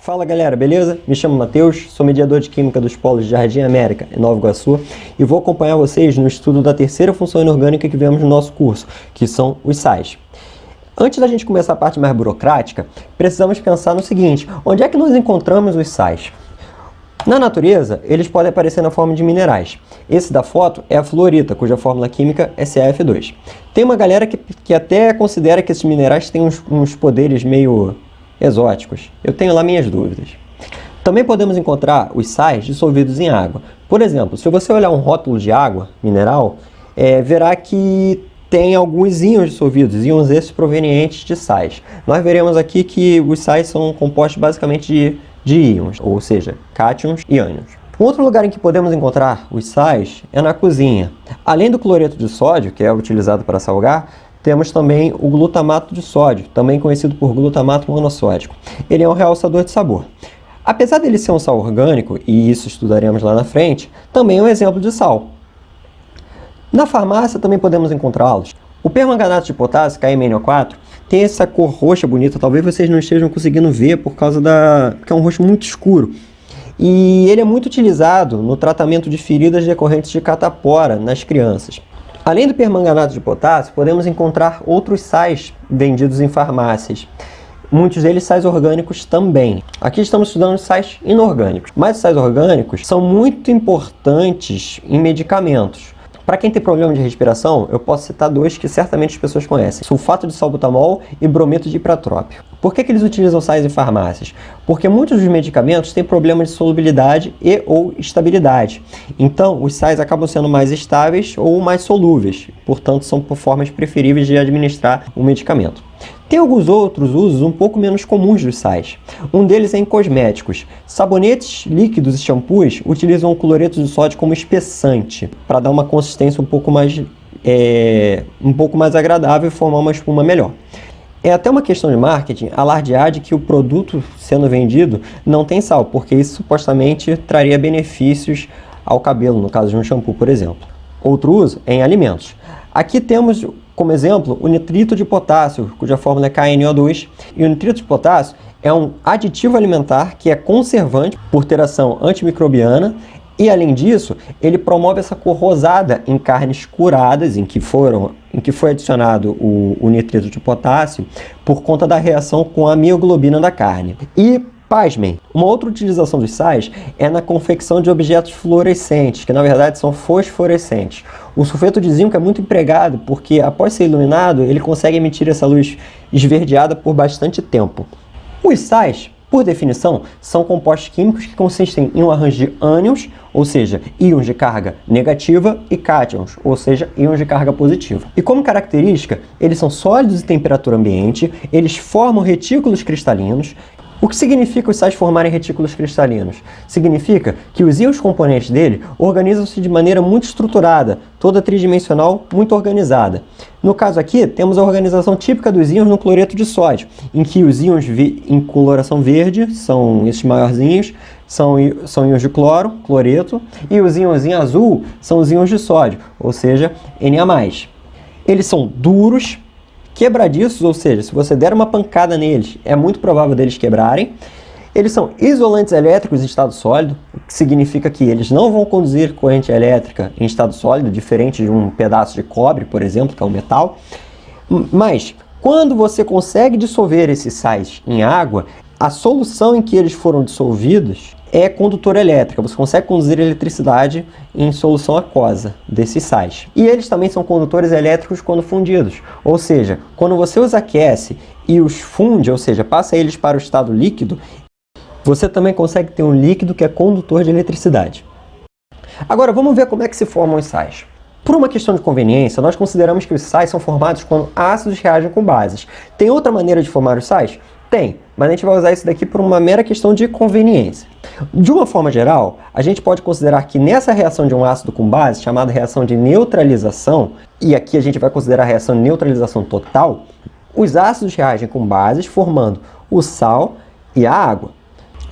Fala galera, beleza? Me chamo Matheus, sou mediador de Química dos Polos de Jardim América, em Nova Iguaçu, e vou acompanhar vocês no estudo da terceira função inorgânica que vemos no nosso curso, que são os sais. Antes da gente começar a parte mais burocrática, precisamos pensar no seguinte: onde é que nós encontramos os sais? Na natureza, eles podem aparecer na forma de minerais. Esse da foto é a fluorita, cuja fórmula química é CaF2. Tem uma galera que até considera que esses minerais têm uns poderes meio exóticos. Eu tenho lá minhas dúvidas. Também podemos encontrar os sais dissolvidos em água. Por exemplo, se você olhar um rótulo de água mineral, verá que tem alguns íons dissolvidos, íons esses provenientes de sais. Nós veremos aqui que os sais são compostos basicamente de íons, ou seja, cátions e ânions. Um outro lugar em que podemos encontrar os sais é na cozinha. Além do cloreto de sódio, que é utilizado para salgar, temos também o glutamato de sódio, também conhecido por glutamato monossódico. Ele é um realçador de sabor. Apesar dele ser um sal orgânico, e isso estudaremos lá na frente, também é um exemplo de sal. Na farmácia também podemos encontrá-los. O permanganato de potássio, KMNO4, tem essa cor roxa bonita, talvez vocês não estejam conseguindo ver porque é um roxo muito escuro. E ele é muito utilizado no tratamento de feridas decorrentes de catapora nas crianças. Além do permanganato de potássio, podemos encontrar outros sais vendidos em farmácias. Muitos deles sais orgânicos também. Aqui estamos estudando os sais inorgânicos, mas os sais orgânicos são muito importantes em medicamentos. Para quem tem problema de respiração, eu posso citar dois que certamente as pessoas conhecem: sulfato de salbutamol e brometo de ipratrópio. Por que eles utilizam sais em farmácias? Porque muitos dos medicamentos têm problemas de solubilidade e ou estabilidade. Então, os sais acabam sendo mais estáveis ou mais solúveis. Portanto, são formas preferíveis de administrar o medicamento. Tem alguns outros usos um pouco menos comuns dos sais. Um deles é em cosméticos. Sabonetes, líquidos e shampoos utilizam o cloreto de sódio como espessante, para dar uma consistência um pouco mais agradável e formar uma espuma melhor. É até uma questão de marketing alardear de que o produto sendo vendido não tem sal, porque isso supostamente traria benefícios ao cabelo, no caso de um shampoo, por exemplo. Outro uso é em alimentos. Aqui temos como exemplo o nitrito de potássio, cuja fórmula é KNO2, e o nitrito de potássio é um aditivo alimentar que é conservante por ter ação antimicrobiana e, além disso, ele promove essa cor rosada em carnes curadas, em que foi adicionado o nitrito de potássio por conta da reação com a mioglobina da carne. E pasmem, uma outra utilização dos sais é na confecção de objetos fluorescentes, que na verdade são fosforescentes. O sulfeto de zinco é muito empregado porque, após ser iluminado, ele consegue emitir essa luz esverdeada por bastante tempo. Os sais, por definição, são compostos químicos que consistem em um arranjo de ânions, ou seja, íons de carga negativa, e cátions, ou seja, íons de carga positiva. E como característica, eles são sólidos em temperatura ambiente, eles formam retículos cristalinos. O que significa os sais formarem retículos cristalinos? Significa que os íons componentes dele organizam-se de maneira muito estruturada, toda tridimensional, muito organizada. No caso aqui, temos a organização típica dos íons no cloreto de sódio, em que os íons em coloração verde, são esses maiorzinhos, são íons de cloreto, e os íons em azul são os íons de sódio, ou seja, Na+. Eles são duros, quebradiços, ou seja, se você der uma pancada neles, é muito provável deles quebrarem. Eles são isolantes elétricos em estado sólido, o que significa que eles não vão conduzir corrente elétrica em estado sólido, diferente de um pedaço de cobre, por exemplo, que é um metal. Mas, quando você consegue dissolver esses sais em água, a solução em que eles foram dissolvidos é condutora elétrica. Você consegue conduzir eletricidade em solução aquosa desses sais. E eles também são condutores elétricos quando fundidos. Ou seja, quando você os aquece e os funde, ou seja, passa eles para o estado líquido, você também consegue ter um líquido que é condutor de eletricidade. Agora vamos ver como é que se formam os sais. Por uma questão de conveniência, nós consideramos que os sais são formados quando ácidos reagem com bases. Tem outra maneira de formar os sais? Tem, mas a gente vai usar isso daqui por uma mera questão de conveniência. De uma forma geral, a gente pode considerar que nessa reação de um ácido com base, chamada reação de neutralização, e aqui a gente vai considerar a reação de neutralização total, os ácidos reagem com bases formando o sal e a água.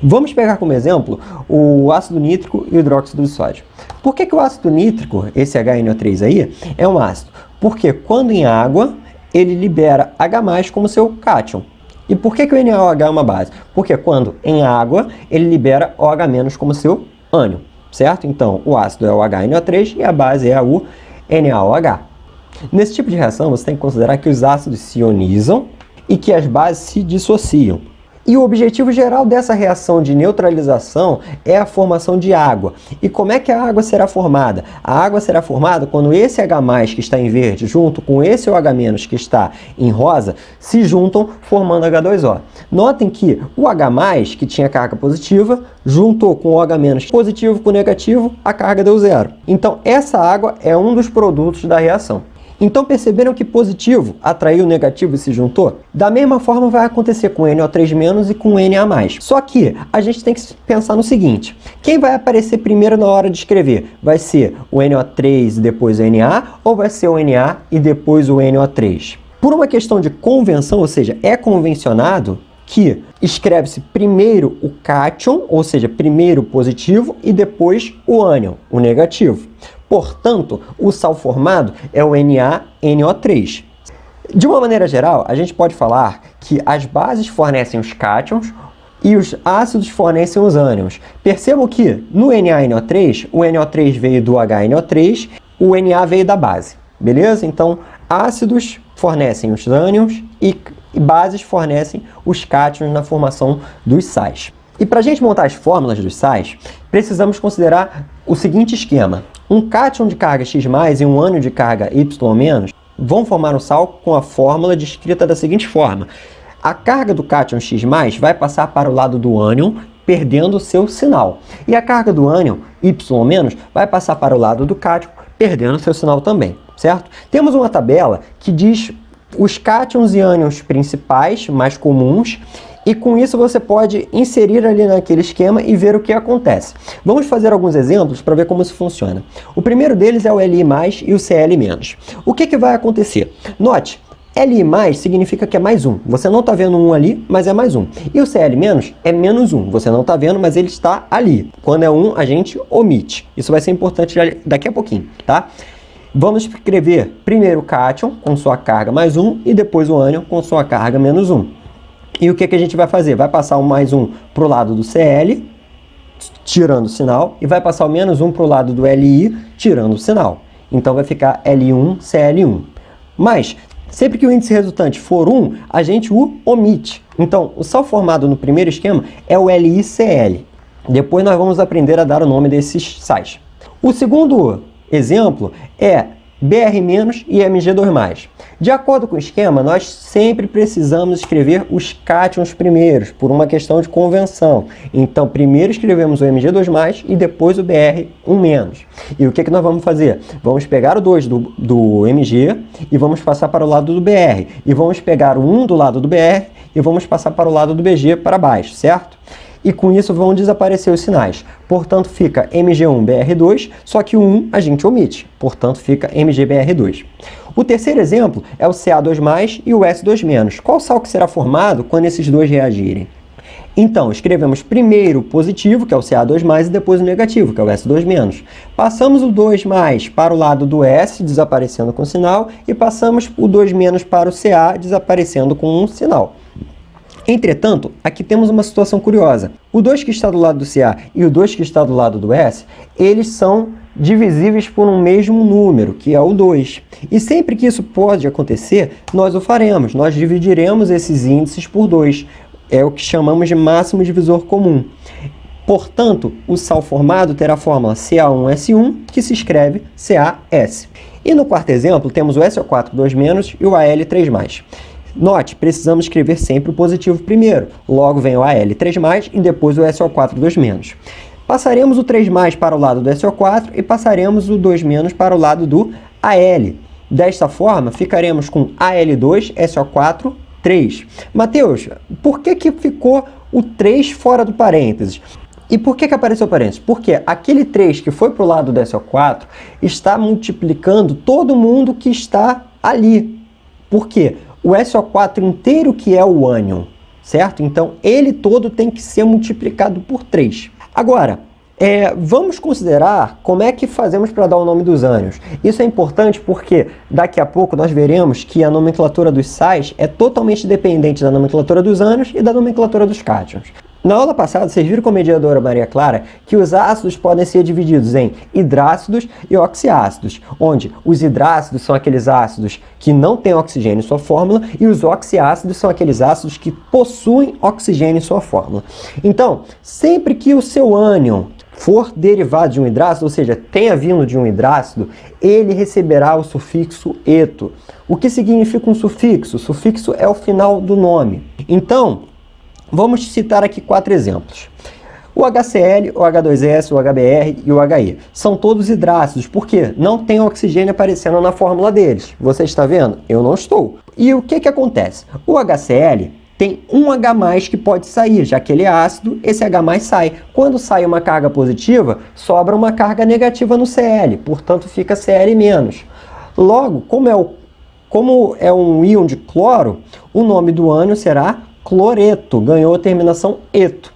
Vamos pegar como exemplo o ácido nítrico e o hidróxido de sódio. Por que o ácido nítrico, esse HNO3 aí, é um ácido? Porque quando em água, ele libera H+ como seu cátion. E por que o NaOH é uma base? Porque quando em água, ele libera OH- como seu ânion, certo? Então, o ácido é o HNO3 e a base é o NaOH. Nesse tipo de reação, você tem que considerar que os ácidos se ionizam e que as bases se dissociam. E o objetivo geral dessa reação de neutralização é a formação de água. E como é que a água será formada? A água será formada quando esse H+, que está em verde, junto com esse OH- que está em rosa, se juntam formando H2O. Notem que o H+, que tinha carga positiva, juntou com o OH- positivo com negativo, a carga deu zero. Então, essa água é um dos produtos da reação. Então perceberam que positivo atraiu negativo e se juntou? Da mesma forma vai acontecer com NO3- e com Na+. Só que a gente tem que pensar no seguinte, quem vai aparecer primeiro na hora de escrever? Vai ser o NO3 e depois o Na, ou vai ser o Na e depois o NO3? Por uma questão de convenção, ou seja, é convencionado que escreve-se primeiro o cátion, ou seja, primeiro o positivo e depois o ânion, o negativo. Portanto, o sal formado é o NaNO3. De uma maneira geral, a gente pode falar que as bases fornecem os cátions e os ácidos fornecem os ânions. Percebam que no NaNO3, o NO3 veio do HNO3, o Na veio da base, beleza? Então, ácidos fornecem os ânions e bases fornecem os cátions na formação dos sais. E para a gente montar as fórmulas dos sais, precisamos considerar o seguinte esquema. Um cátion de carga X+, e um ânion de carga Y- vão formar um sal com a fórmula descrita da seguinte forma. A carga do cátion X+, vai passar para o lado do ânion, perdendo o seu sinal. E a carga do ânion Y- vai passar para o lado do cátion, perdendo o seu sinal também, certo? Temos uma tabela que diz os cátions e ânions principais, mais comuns, e com isso você pode inserir ali naquele esquema e ver o que acontece. Vamos fazer alguns exemplos para ver como isso funciona. O primeiro deles é o Li+, e o Cl-. O que vai acontecer? Note, Li+ significa que é mais um. Você não está vendo um ali, mas é mais um. E o Cl- é menos um. Você não está vendo, mas ele está ali. Quando é um, a gente omite. Isso vai ser importante daqui a pouquinho, tá? Vamos escrever primeiro o cátion com sua carga mais um e depois o ânion com sua carga menos um. E o que a gente vai fazer? Vai passar o mais um para o lado do Cl, tirando o sinal, e vai passar o menos um para o lado do Li, tirando o sinal. Então vai ficar Li1, Cl1. Mas, sempre que o índice resultante for 1, a gente o omite. Então, o sal formado no primeiro esquema é o LiCl. Depois nós vamos aprender a dar o nome desses sais. O segundo exemplo é Br- e Mg2+. De acordo com o esquema, nós sempre precisamos escrever os cátions primeiros, por uma questão de convenção. Então, primeiro escrevemos o Mg2+, e depois o Br1-. E o que nós vamos fazer? Vamos pegar o 2 do Mg e vamos passar para o lado do Br. E vamos pegar o 1 do lado do Br e vamos passar para o lado do Bg para baixo, certo? E com isso vão desaparecer os sinais. Portanto, fica Mg1-Br2, só que o 1 a gente omite. Portanto, fica Mg-Br2. O terceiro exemplo é o Ca2+, e o S2-. Qual sal que será formado quando esses dois reagirem? Então, escrevemos primeiro o positivo, que é o Ca2+, e depois o negativo, que é o S2-. Passamos o 2+ para o lado do S, desaparecendo com sinal, e passamos o 2- para o Ca, desaparecendo com um sinal. Entretanto, aqui temos uma situação curiosa. O 2 que está do lado do Ca e o 2 que está do lado do S, eles são divisíveis por um mesmo número, que é o 2. E sempre que isso pode acontecer, nós o faremos. Nós dividiremos esses índices por 2. É o que chamamos de máximo divisor comum. Portanto, o sal formado terá a fórmula Ca1S1, que se escreve CaS. E no quarto exemplo, temos o SO4 2- e o Al3+. Note, precisamos escrever sempre o positivo primeiro. Logo vem o Al3+, e depois o SO4 2-. Passaremos o 3+ para o lado do SO4 e passaremos o 2- para o lado do Al. Desta forma, ficaremos com Al2, SO4, 3. Mateus, por que ficou o 3 fora do parênteses? E por que apareceu parênteses? Porque aquele 3 que foi para o lado do SO4 está multiplicando todo mundo que está ali. Por quê? O SO4 inteiro que é o ânion, certo? Então, ele todo tem que ser multiplicado por 3. Agora, Vamos considerar como é que fazemos para dar o nome dos ânions. Isso é importante porque daqui a pouco nós veremos que a nomenclatura dos sais é totalmente dependente da nomenclatura dos ânions e da nomenclatura dos cátions. Na aula passada, vocês viram com a mediadora Maria Clara que os ácidos podem ser divididos em hidrácidos e oxiácidos, onde os hidrácidos são aqueles ácidos que não têm oxigênio em sua fórmula e os oxiácidos são aqueles ácidos que possuem oxigênio em sua fórmula. Então, sempre que o seu ânion for derivado de um hidrácido, ou seja, tenha vindo de um hidrácido, ele receberá o sufixo eto. O que significa um sufixo? O sufixo é o final do nome. Então, vamos citar aqui 4 exemplos. O HCl, o H2S, o HBr e o HE são todos hidrácidos, porque não tem oxigênio aparecendo na fórmula deles. Você está vendo? Eu não estou. E o que acontece? O HCl tem um H+ que pode sair, já que ele é ácido, esse H+ sai. Quando sai uma carga positiva, sobra uma carga negativa no Cl, portanto fica Cl-. Logo, como é um íon de cloro, o nome do ânion será cloreto, ganhou a terminação eto.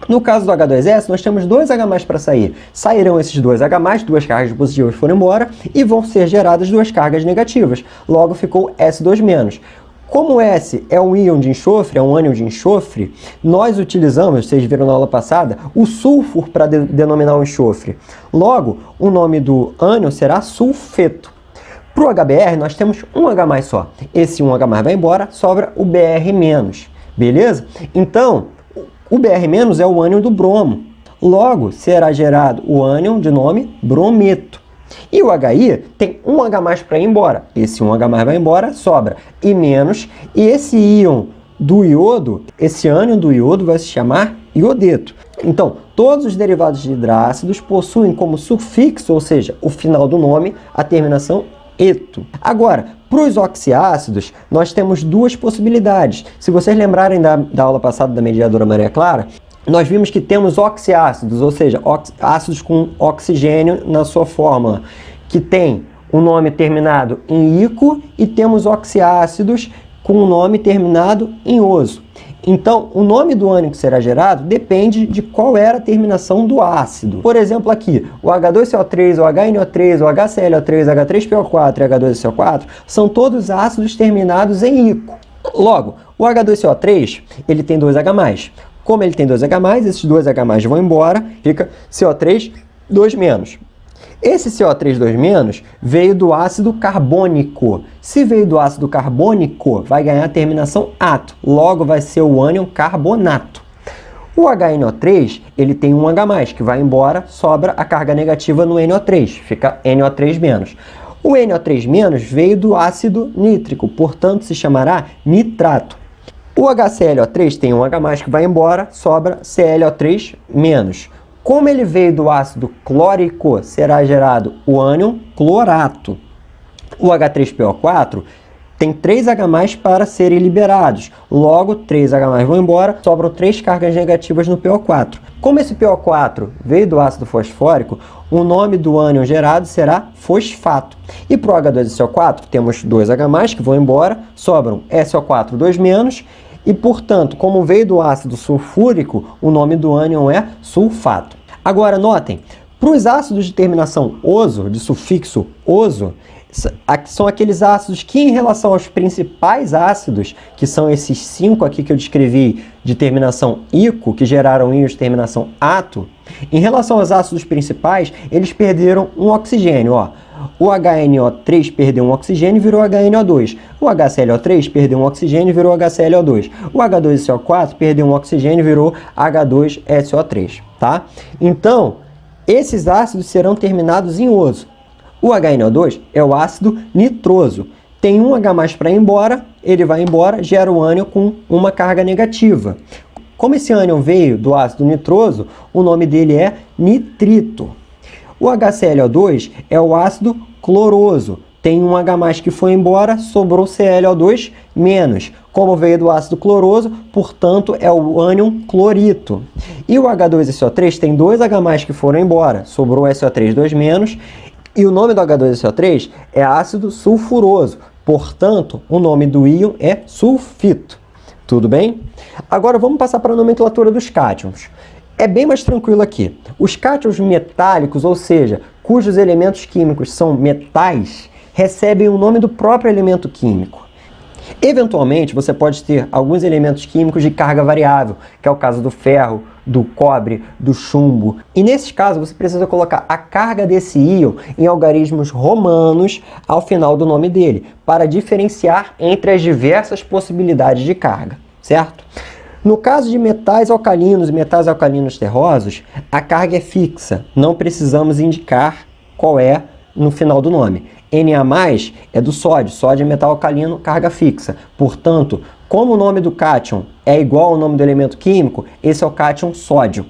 No caso do H2S, nós temos 2 H+ para sair. Sairão esses 2 H+, 2 cargas positivas foram embora, e vão ser geradas 2 cargas negativas. Logo ficou S2-. Como S é um íon de enxofre, é um ânion de enxofre, nós utilizamos, vocês viram na aula passada, o sulfur para denominar o enxofre. Logo, o nome do ânion será sulfeto. Para o HBr, nós temos um H+ só. Esse 1 H+ vai embora, sobra o Br-. Beleza? Então, o Br- é o ânion do bromo. Logo, será gerado o ânion de nome brometo. E o HI tem um H+ para ir embora. Esse 1 H+ vai embora, sobra I-, e esse íon do iodo, esse ânion do iodo vai se chamar iodeto. Então, todos os derivados de hidrácidos possuem como sufixo, ou seja, o final do nome, a terminação eto. Agora, para os oxiácidos, nós temos 2 possibilidades. Se vocês lembrarem da aula passada da mediadora Maria Clara, nós vimos que temos oxiácidos, ou seja, ácidos com oxigênio na sua fórmula, que tem o nome terminado em ico, e temos oxiácidos com o nome terminado em oso. Então, o nome do ânion que será gerado depende de qual era a terminação do ácido. Por exemplo, aqui, o H2CO3, o HNO3, o HClO3, H3PO4 e H2SO4 são todos ácidos terminados em ico. Logo, o H2CO3 ele tem 2 H+. Como ele tem 2 H+, esses 2 H+ vão embora, fica CO3 2-. Esse CO3 2- veio do ácido carbônico. Se veio do ácido carbônico, vai ganhar a terminação ato. Logo, vai ser o ânion carbonato. O HNO3, ele tem um H+, que vai embora, sobra a carga negativa no NO3, fica NO3-. O NO3- veio do ácido nítrico, portanto, se chamará nitrato. O HClO3 tem um H+, que vai embora, sobra ClO3-. Como ele veio do ácido clórico, será gerado o ânion clorato. O H3PO4 tem 3 H+ para serem liberados. Logo, 3 H+ vão embora, sobram 3 cargas negativas no PO4. Como esse PO4 veio do ácido fosfórico, o nome do ânion gerado será fosfato. E para o H2SO4, temos 2 H+ que vão embora, sobram SO4 2-. E, portanto, como veio do ácido sulfúrico, o nome do ânion é sulfato. Agora, notem, para os ácidos de terminação oso, de sufixo oso, são aqueles ácidos que, em relação aos principais ácidos, que são esses 5 aqui que eu descrevi de terminação ico, que geraram íons de terminação ato, em relação aos ácidos principais, eles perderam um oxigênio, ó. O HNO3 perdeu um oxigênio e virou HNO2. O HClO3 perdeu um oxigênio e virou HClO2. O H2SO4 perdeu um oxigênio e virou H2SO3, tá? Então, esses ácidos serão terminados em oso. O HNO2 é o ácido nitroso. Tem um H+ para ir embora, ele vai embora, gera o ânion com uma carga negativa. Como esse ânion veio do ácido nitroso, o nome dele é nitrito. O HClO2 é o ácido cloroso. Tem um H+ que foi embora, sobrou ClO2-. Como veio do ácido cloroso, portanto, é o ânion clorito. E o H2SO3 tem 2 H+ que foram embora, sobrou SO3 2-. E o nome do H2SO3 é ácido sulfuroso. Portanto, o nome do íon é sulfito. Tudo bem? Agora vamos passar para a nomenclatura dos cátions. É bem mais tranquilo aqui. Os cátions metálicos, ou seja, cujos elementos químicos são metais, recebem o nome do próprio elemento químico. Eventualmente, você pode ter alguns elementos químicos de carga variável, que é o caso do ferro, do cobre, do chumbo. E nesses casos, você precisa colocar a carga desse íon em algarismos romanos ao final do nome dele, para diferenciar entre as diversas possibilidades de carga, certo? No caso de metais alcalinos e metais alcalinos terrosos, a carga é fixa, não precisamos indicar qual é no final do nome. Na+ é do sódio, sódio é metal alcalino, carga fixa. Portanto, como o nome do cátion é igual ao nome do elemento químico, esse é o cátion sódio.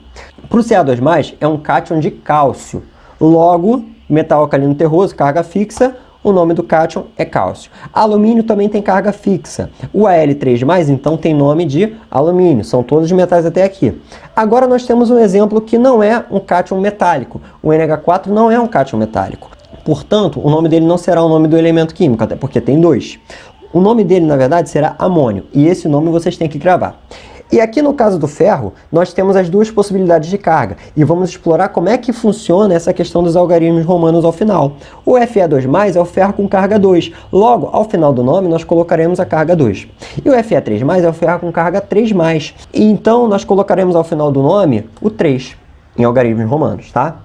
Para o Ca2+, é um cátion de cálcio. Logo, metal alcalino terroso, carga fixa, o nome do cátion é cálcio. Alumínio também tem carga fixa. O Al3+, então, tem nome de alumínio. São todos os metais até aqui. Agora nós temos um exemplo que não é um cátion metálico. O NH4 não é um cátion metálico. Portanto, o nome dele não será o nome do elemento químico, até porque tem dois. O nome dele, na verdade, será amônio. E esse nome vocês têm que gravar. E aqui no caso do ferro, nós temos as duas possibilidades de carga. E vamos explorar como é que funciona essa questão dos algarismos romanos ao final. O Fe2+ é o ferro com carga 2. Logo, ao final do nome, nós colocaremos a carga 2. E o Fe3+ é o ferro com carga 3+. E então, nós colocaremos ao final do nome o 3, em algarismos romanos, tá?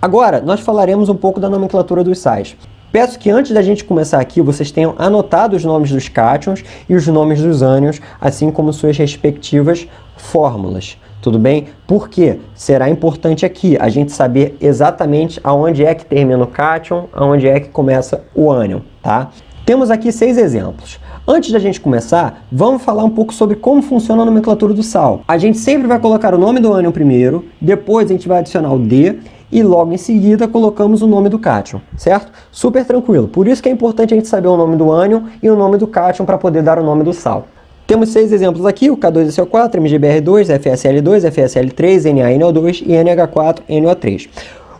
Agora, nós falaremos um pouco da nomenclatura dos sais. Peço que antes da gente começar aqui, vocês tenham anotado os nomes dos cátions e os nomes dos ânions, assim como suas respectivas fórmulas. Tudo bem? Porque será importante aqui a gente saber exatamente aonde é que termina o cátion, aonde é que começa o ânion, tá? Temos aqui 6 exemplos. Antes da gente começar, vamos falar um pouco sobre como funciona a nomenclatura do sal. A gente sempre vai colocar o nome do ânion primeiro, depois a gente vai adicionar o D, e logo em seguida colocamos o nome do cátion, certo? Super tranquilo. Por isso que é importante a gente saber o nome do ânion e o nome do cátion para poder dar o nome do sal. Temos 6 exemplos aqui, o K2SO4, MgBr2, FSL2, FSL3, NaNO2 e NH4NO3.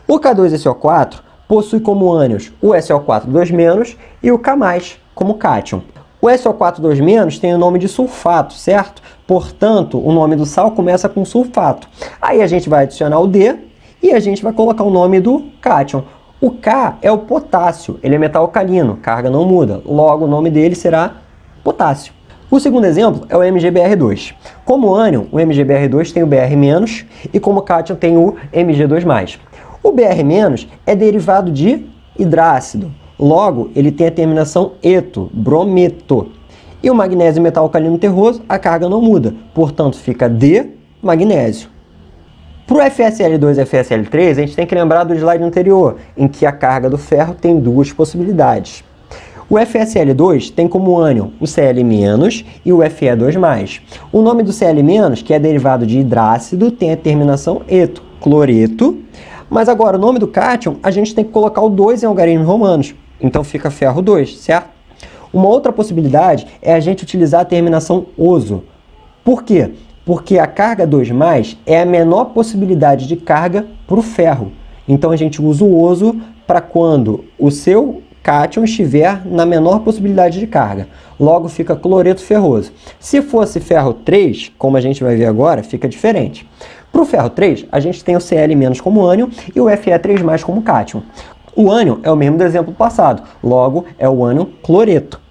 O K2SO4 possui como ânions o SO4 2- e o K+, como cátion. O SO4 2- tem o nome de sulfato, certo? Portanto, o nome do sal começa com sulfato. Aí a gente vai adicionar o D, e a gente vai colocar o nome do cátion. O K é o potássio, ele é metal alcalino, carga não muda, logo o nome dele será potássio. O segundo exemplo é o MgBr2. Como ânion, o MgBr2 tem o Br- e como cátion tem o Mg2+. O Br- é derivado de hidrácido, logo ele tem a terminação eto, brometo. E o magnésio metal alcalino terroso, a carga não muda, portanto fica D, magnésio. Para o FSL2 e FSL3, a gente tem que lembrar do slide anterior, em que a carga do ferro tem duas possibilidades. O FSL2 tem como ânion o Cl- e o Fe2+. O nome do Cl-, que é derivado de hidrácido, tem a terminação eto, cloreto. Mas agora, o nome do cátion, a gente tem que colocar o 2 em algarismos romanos. Então fica ferro 2, certo? Uma outra possibilidade é a gente utilizar a terminação oso. Por quê? Porque a carga 2+ é a menor possibilidade de carga para o ferro. Então a gente usa o oso para quando o seu cátion estiver na menor possibilidade de carga. Logo fica cloreto ferroso. Se fosse ferro 3, como a gente vai ver agora, fica diferente. Para o ferro 3, a gente tem o Cl- como ânion e o Fe3+ como cátion. O ânion é o mesmo do exemplo passado, logo é o ânion cloreto.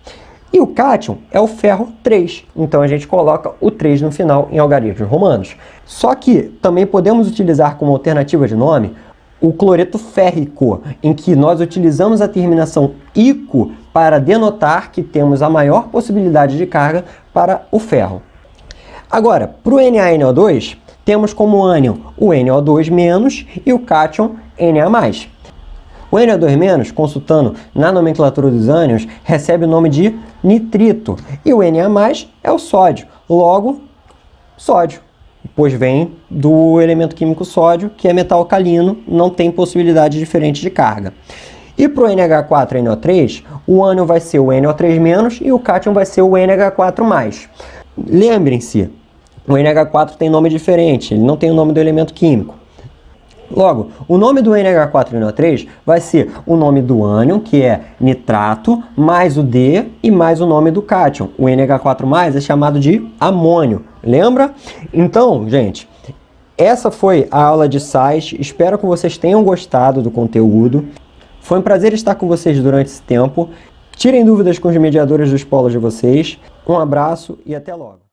E o cátion é o ferro 3, então a gente coloca o 3 no final em algarismos romanos. Só que também podemos utilizar como alternativa de nome o cloreto férrico, em que nós utilizamos a terminação ico para denotar que temos a maior possibilidade de carga para o ferro. Agora, para o NaNO2, temos como ânion o NO2- e o cátion Na+. O NO2-, consultando na nomenclatura dos ânions, recebe o nome de nitrito. E o Na+ é o sódio, logo, sódio. Pois vem do elemento químico sódio, que é metal alcalino, não tem possibilidade diferente de carga. E para o NH4NO3, o ânion vai ser o NO3- e o cátion vai ser o NH4+. Lembrem-se, o NH4 tem nome diferente, ele não tem o nome do elemento químico. Logo, o nome do NH4NO3 vai ser o nome do ânion, que é nitrato, mais o D e mais o nome do cátion. O NH4+ é chamado de amônio. Lembra? Então, gente, Essa foi a aula de sais, espero que vocês tenham gostado do conteúdo. Foi um prazer estar com vocês durante esse tempo. Tirem dúvidas com os mediadores dos polos de vocês. Um abraço e até logo.